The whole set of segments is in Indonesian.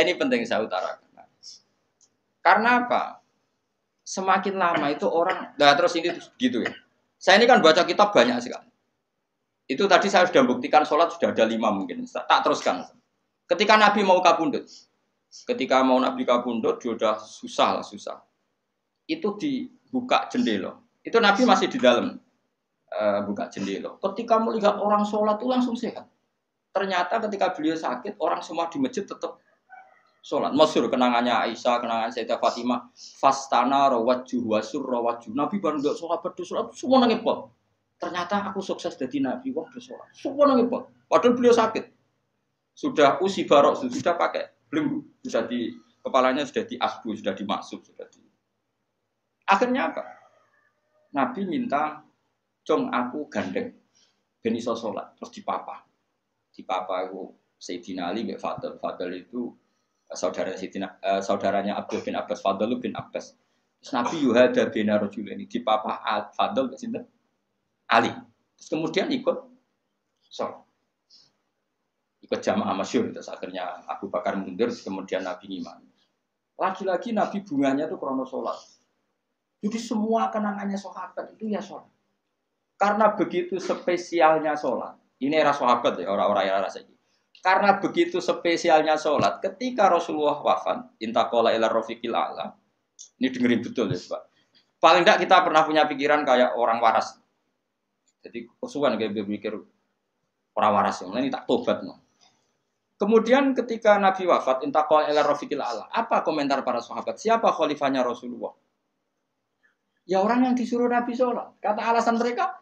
Ini penting saya utarakan. Karena apa? Semakin lama itu orang, nah terus ini gitu ya. Saya ini kan baca kitab banyak sekali. Itu tadi saya sudah buktikan sholat sudah ada 5 mungkin. Tak teruskan. Ketika Nabi mau kabundut, Nabi kabundut, dia udah susah. Itu dibuka jendela. Itu Nabi masih di dalam buka jendela. Ketika melihat orang sholat itu langsung sehat. Ternyata ketika beliau sakit, orang semua di masjid tetap sholat. Masyhur kenangannya Aisyah, kenangan Sayyidah Fatimah. Fastana rawajjuh wasur rawajjuh. Nabi baru nggak sholat berdoa, semua nangipot. Ternyata aku sukses jadi Nabi, wah bersolat. Semua nangipot. Padahal beliau sakit. Sudah usi barok, sudah pakai belenggu. Sudah di kepalanya sudah diasbu, sudah dimaksud, Akhirnya apa? Nabi minta, "Cong aku gandeng ben iso sholat." Terus dipapa itu Sayyidina Ali bin Fadl itu saudaranya Abdul bin Abbas, Fadl bin Abbas. Terus Nabi yuhada bina rajulaini dipapa Fadl ke sinten? Ali. Terus kemudian ikut sholat. Ikut jamaah masyhur. Terus akhirnya Abu Bakar mundur, kemudian Nabi ngimami. Lagi-lagi Nabi bunganya itu krono sholat. Jadi semua kenangannya sahabat itu ya sholat. Karena begitu spesialnya sholat. Ini era sahabat ya, orang-orang era saja. Karena begitu spesialnya sholat, ketika Rasulullah wafat, intaqala ila rafiqil a'la. Ini dengerin betul ya, Pak. Paling tidak kita pernah punya pikiran kayak orang waras. Jadi kesuwan kayak berpikir orang waras yang ini tak tobat no. Kemudian ketika Nabi wafat, intaqala ila rafiqil a'la. Apa komentar para sahabat? Siapa khalifahnya Rasulullah? Ya orang yang disuruh Nabi sholat. Kata alasan mereka,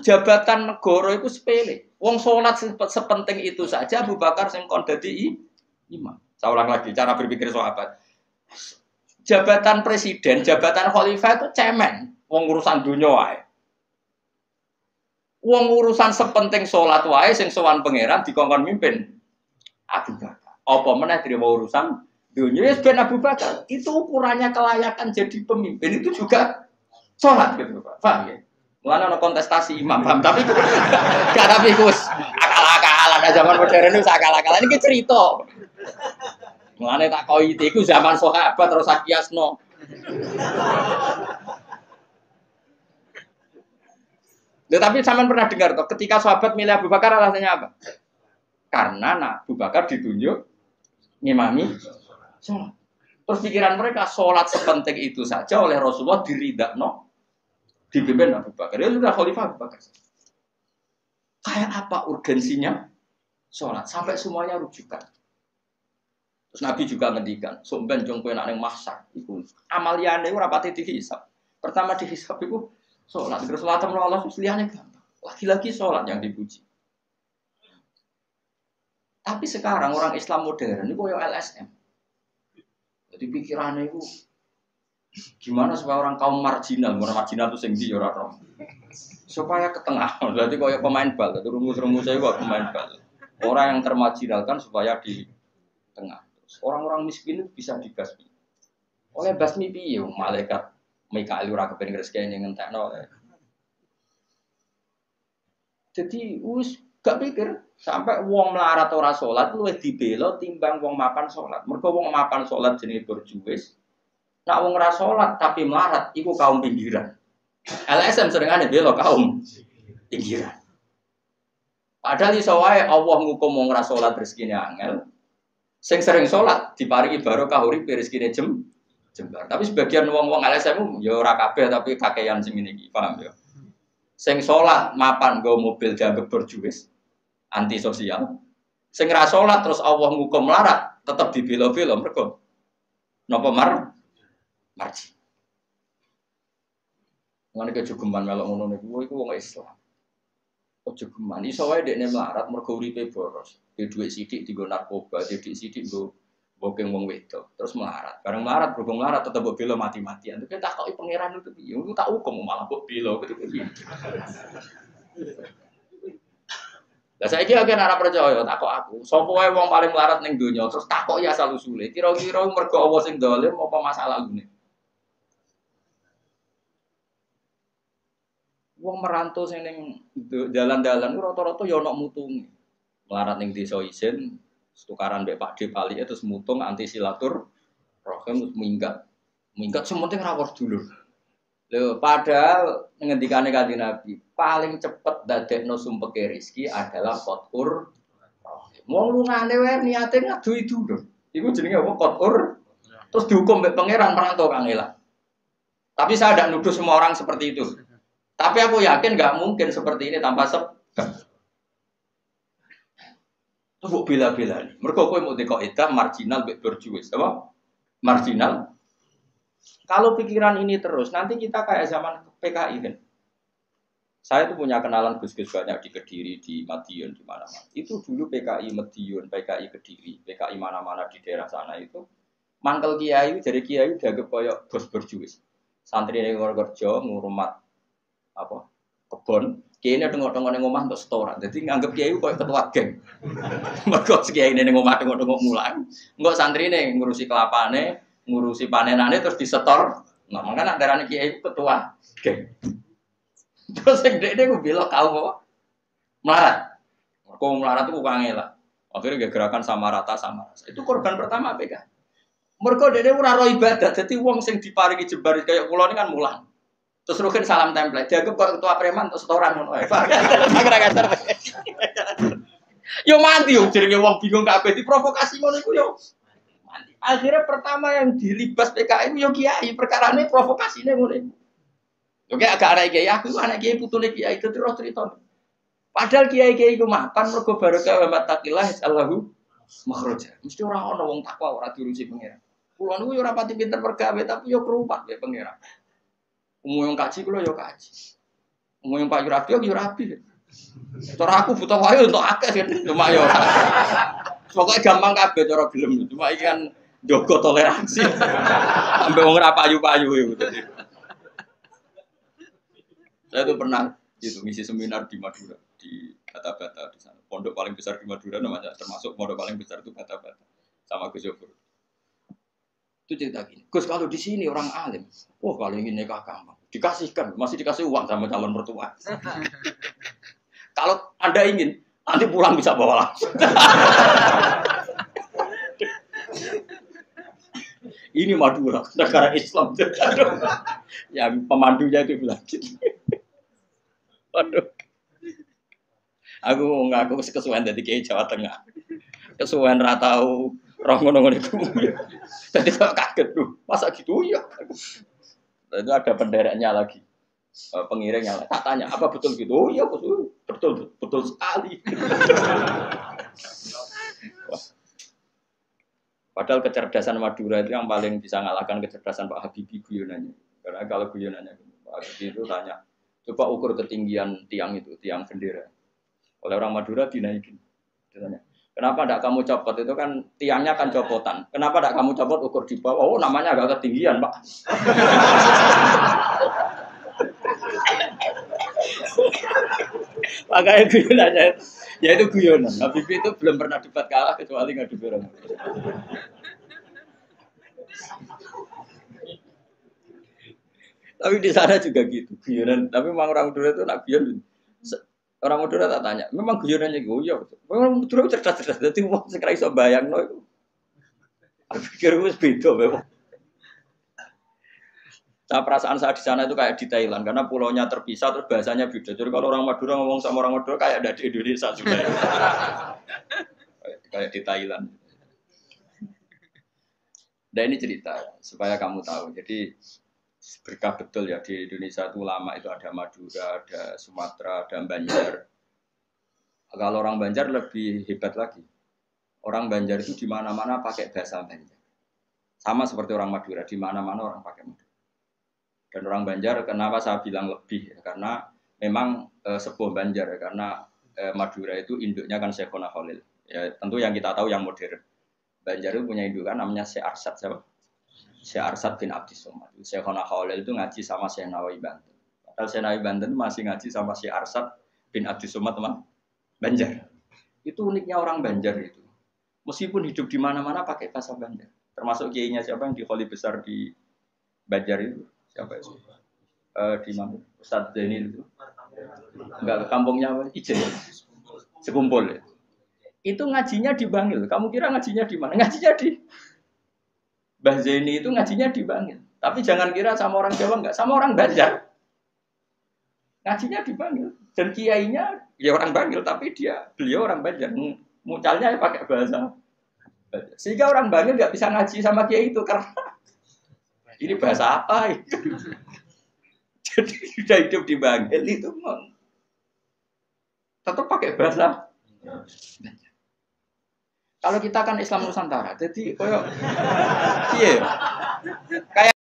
jabatan negara itu sepele. Wong sholat sepenting itu saja. Abu Bakar sing kon dadi imam. Saya ulang lagi cara berpikir sahabat. Jabatan presiden, jabatan khalifah itu cemen. Wong urusan dunia wae. Wong urusan sepenting sholat wae sing sowan pangeran dikongkon mimpin Abu Bakar. Apa meneh terima urusan dunia ben Abu Bakar. Itu ukurannya kelayakan jadi pemimpin itu juga sholat gitu Pak. Paham ya? Mulane ana kontestasi imam, paham? Tapi gak tapi Gus. Akal-akalan zaman modern itu akal-akalan iki cerita. Mulane tak koi iku zaman sahabat terus akiasno. Tapi sampean pernah dengar toh ketika sahabat milih Abu Bakar alasannya apa? Karena Abu Bakar ditunjuk ngimami sholat. Terus pikiran mereka sholat sepenting itu saja oleh Rasulullah diridakno dipimpin Abu Bakar. Dia sudah khalifah Abu Bakar. Kayak apa urgensinya sholat sampai semuanya rujukan. Terus Nabi juga ngendikan, "Somben jong kowe nek ning mahsyar iku amaliyane ora pati dihisab. Pertama dihisab iku sholat. Terus sholat sama Allah liyane gampang. Lagi-lagi sholat yang dipuji. Tapi sekarang orang Islam modern itu koyo LSM. Jadi pikirannya itu gimana supaya orang kaum marginal itu sing ndi ora roh. Supaya ke tengah. Berarti koyo pemain bal, itu rumus-rumusnya kok pemain bal. Orang yang termarginalkan supaya di tengah. Terus orang-orang miskin itu bisa dibasmi. Oleh basmi piye malaikat Mikail ora kepen rezekine ngentekno. Jadi wis gak pikir sampai wong melarat ora salat luwih dibela timbang wong mapan salat. Mergo wong mapan salat jenenge berjuwis. Nek wong ora salat tapi melarat iku kaum pinggiran. LSM seringane bela kaum pinggiran. Padahal iso wae Allah ngukum wong ora salat rezekine angel. Sing sering salat diparingi barokah uripe rezekine jembar. Tapi sebagian wong-wong LSM ya ora kabeh tapi kakean sing ngene iki, paham ya? Sing salat mapan nggo mobil dianggap berjuwis, anti sosial. Sing ra salat terus Allah ngukum melarat, tetep dibela-bela mergo napa marji. Ngene kejogeman melok ngono niku iku wong Islam. Kejogeman iso wae dekne melarat mergo uripe boros. Dhe dhuwit sithik dienggo narkoba, dhe dhuwit sithik nggo bokeng wong wedok, terus melarat. Bareng melarat berhubung melarat tetep mbok bela mati-matian. Tapi tak kok pangeran itu piye? Aku tak hukum malah mbok bela gitu piye. Lah saiki akeh ora percaya tak kok aku. Sopo wae wong paling melarat ning donya terus takok ya asal usule. Kira-kira mergo Allah sing dolim apa masalah lune? Wong merantau sing ning dalan-dalan ku rata-rata ya ana mutunge. Melarat ning desa isin tukaran mbek Pak D Pali terus mutung anti silatur rohim minggat sementing rawuh dulur. Lho padahal ngendikane Kanjeng Nabi paling cepet dadekno sumpeke rezeki adalah qatur rahim. Wong lungane wae niate ngadui dulur. Iku jenenge apa qatur terus dihukum mbek pangeran merantau Kang Ela. Tapi saya tidak nuduh semua orang seperti itu. Tapi aku yakin nggak mungkin seperti ini tanpa sebab. Terus kok bela-bela nih. Mereka kok mau dikoidah marginal berjuis, apa? Marginal. Kalau pikiran ini terus, nanti kita kayak zaman PKI kan. Saya tuh punya kenalan gus-gus banyak di Kediri, di Madiun, di mana-mana. Itu dulu PKI Madiun, PKI Kediri, PKI mana-mana di daerah sana itu. Mangkel kiai, jadi kiai dianggap koyok bos berjuis. Santri yang kerja ngurumat apa kebon. Kiai ini tengok-tengok neng omah untuk setoran. Jadi nganggep kiai koyok ketua geng. Mergo kiai ini neng omah tengok-tengok mulang. Enggak santri ini ngurusi kelapane, ngurusi panenane terus disetor. Nah, makanya darane kiai ketua geng. Terus yang dia gue bilang kau apa? Melarat. Kau melarat itu bukan ngelak. Akhirnya gerakan sama rata. Itu korban pertama PK. Mereka dia ora ro ibadah. Jadi wong sing diparingi jebar kayak kula ini kan mulang. Terus rugen salam template. Dianggap kok ketua preman terus setoran ngono ae. Yo mati yo jenenge wong bingung kabeh diprovokasi ngono iku yo. Mati. Akhirnya pertama yang dilibas PKI yo kiai, perkarane provokasine ngono iku. Oke agak anak kiai aku anak kiai putune kiai itu terus cerita. Padahal kiai-kiai iku makan mergo barokah wa taqillah Allahu makhraja. Mesti ora ana wong takwa ora diurusi pangeran. Kulo niku yo ora pati pinter pergawe tapi yo kerumat wae pangeran. Umum yang kaji kulo yo kaji. Umum yang Pak Yurabi yo rabi. Cara aku butuh wae untuk akeh kan cuma yo. Pokoke gampang kabeh cara gelem. Cuma iki kan njogo toleransi. Sampai wong ora payu-payu yo. Saya tuh pernah itu ngisi seminar di Madura di Bata-Bata di sana. Pondok paling besar di Madura namanya termasuk pondok paling besar itu Bata-Bata sama Gus Yofur. Itu cerita gini, Gus kalau di sini orang alim, kalau ingin nikah gampang, dikasihkan, masih dikasih uang sama calon mertua. Kalau Anda ingin, nanti pulang bisa bawa langsung. Ini Madura, negara Islam. Yang pemandunya itu bilang gitu. Waduh. Aku ngaku kesuwen dari kiai Jawa Tengah. Kesuwen ra tau roh ngono-ngono iku. Jadi kok kaget tuh. Masa gitu ya? Itu ada pendereknya lagi. Pengiringnya tak tanya, apa betul gitu? Oh iya betul sekali. Wah. Padahal kecerdasan Madura itu yang paling bisa ngalahkan kecerdasan Pak Habibie guyonannya. Karena kalau guyonannya Pak Habibie itu tanya, coba ukur ketinggian tiang itu, tiang bendera. Oleh orang Madura dinaikin. Ditanya, kenapa tidak kamu copot? Itu kan tiangnya kan copotan. Kenapa tidak kamu copot ukur di bawah? Oh namanya agak ketinggian Pak. Makanya guyonannya, ya itu guyonan. Habibie itu belum pernah debat kalah kecuali ngadu orang. Tapi di sana juga gitu, guyonan. Tapi memang orang Madura itu nak guyon. Orang Madura tak tanya, memang guyonannya gitu ya. Memang Madura cerdas-cerdas. Jadi wong sing ra iso bayangno iku. Aku pikir wis beda memang. Nah, perasaan saya di sana itu kayak di Thailand karena pulaunya terpisah terus bahasanya beda. Jadi kalau orang Madura ngomong sama orang Madura kayak ada di Indonesia juga. Kayak di Thailand. Dan ini cerita supaya kamu tahu. Jadi berkah betul ya di Indonesia itu lama itu ada Madura, ada Sumatera, ada Banjar. Kalau orang Banjar lebih hebat lagi. Orang Banjar itu di mana-mana pakai bahasa Banjar. Sama seperti orang Madura, di mana-mana orang pakai Madura. Dan orang Banjar kenapa saya bilang lebih? Karena memang sebuah Banjar karena Madura itu induknya kan Syekhona Khalil. Ya tentu yang kita tahu yang modern. Banjar itu punya induk kan namanya Syekh Arsad siapa? Syekh Arsad bin Abdis Somad. Syekhona Khalil itu ngaji sama Syekh Nawawi Banten. Padahal Syekh Nawawi Banten masih ngaji sama Syekh Arsad bin Abdis Somad teman Banjar. Itu uniknya orang Banjar itu. Meskipun hidup di mana-mana pakai bahasa Banjar. Termasuk kiainya siapa yang di Kholi besar di Banjar itu? Siapa itu? Di mana? Ustadz Zainil itu. Enggak, kampungnya apa? Ijen. Sekumpul ya. itu ngajinya di Bangil. Kamu kira ngajinya di mana? Ngajinya di Mbah Zaini itu ngajinya di Bangil. Tapi jangan kira sama orang Jawa enggak, sama orang Banjar. Ngajinya di Bangil. Dan kiainya ya orang Bangil, tapi beliau orang Banjar. Mucalnya pakai bahasa Banjar. Sehingga orang Bangil nggak bisa ngaji sama kiai itu karena ini bahasa apa? Jadi sudah hidup di Bangil itu tetap pakai bahasa. Kalau kita kan Islam Nusantara, jadi kayak